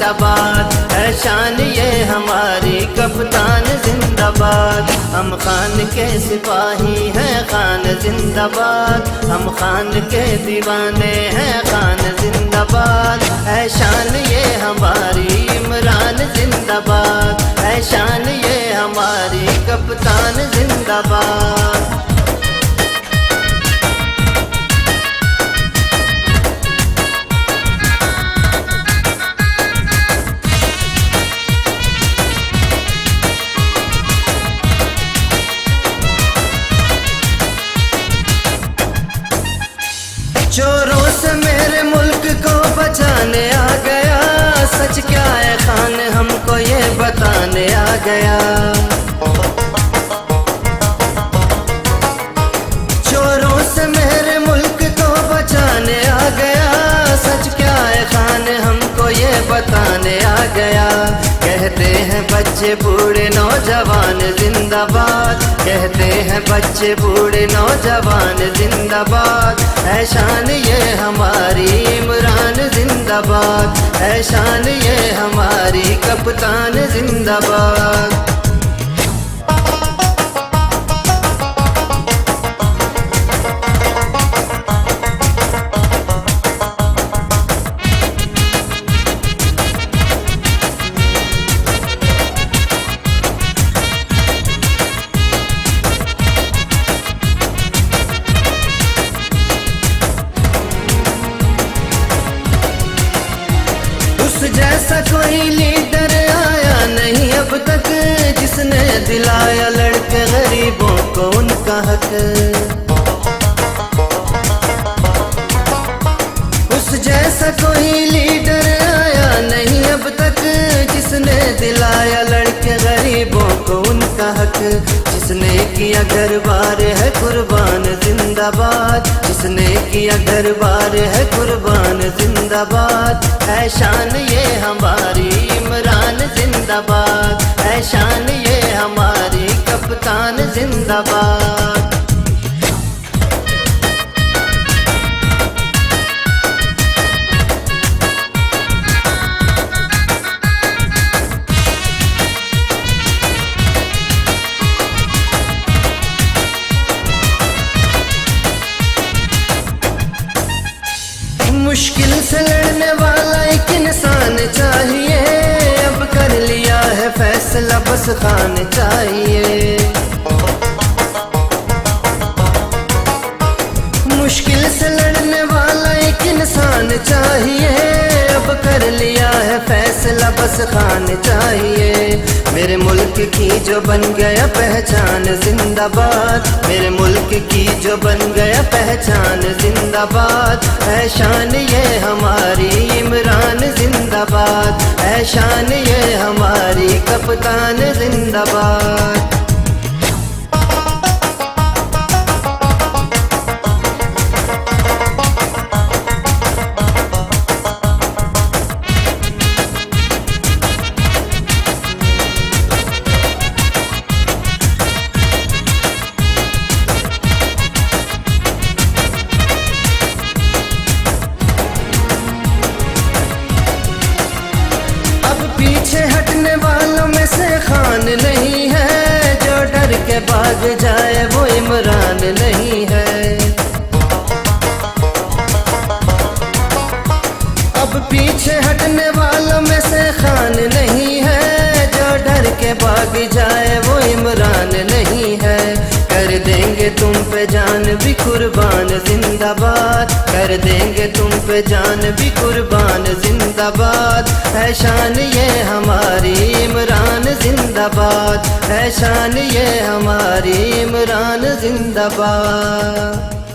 जिंदाबाद, है शान ये हमारी कप्तान जिंदाबाद। हम खान के सिपाही हैं खान जिंदाबाद, हम खान के दीवाने हैं खान जिंदाबाद, है शान ये हमारी इमरान जिंदाबाद, है शान ये हमारी कप्तान जिंदाबाद। चोरों से मेरे मुल्क को बचाने आ गया, सच क्या है खान हमको ये बताने आ गया। चोरों से मेरे मुल्क को बचाने आ गया, सच क्या है खान हमको ये बताने आ गया। कहते हैं बच्चे बूढ़े नौजवान जिंदाबाद, कहते हैं बच्चे बूढ़े नौजवान जिंदाबाद, है शान ये हमारी इमरान जिंदाबाद, है शान ये हमारी कप्तान जिंदाबाद। जैसा कोई लीडर आया नहीं अब तक, जिसने दिलाया लड़के गरीबों को उनका हक। उस जैसा कोई लीडर आया नहीं अब तक, जिसने दिलाया लड़के गरीबों को उनका हक। जिसने किया घर बार है कुर्बान जिंदाबाद, जिसने किया घर बार है कुर्बान जिंदाबाद, है शान ये हमारी इमरान जिंदाबाद, है शान ये हमारी कप्तान जिंदाबाद। मुश्किल से लड़ने वाला एक इंसान चाहिए, अब कर लिया है फैसला बस खान चाहिए। मुश्किल से लड़ने वाला एक इंसान चाहिए, अब कर लिया है फैसला बस खान चाहिए। मेरे मुल्क की जो बन गया पहचान जिंदाबाद, मेरे मुल्क की जो बन गया पहचान जिंदाबाद, है शान ये हमारी इमरान जिंदाबाद, है शान ये हमारी कप्तान जिंदाबाद। पीछे हटने वालों में से खान नहीं है, जो डर के भाग जाए वो इमरान नहीं है। अब पीछे हटने वालों में से खान नहीं है, जो डर के भाग जाए वो इमरान नहीं है। कर देंगे तुम पे जान भी कुर्बान जिंदाबाद, कर देंगे तुम पे जान भी कुर्बान जिंदाबाद, है शान ये हमारी इमरान जिंदाबाद, है शान ये हमारी इमरान जिंदाबाद।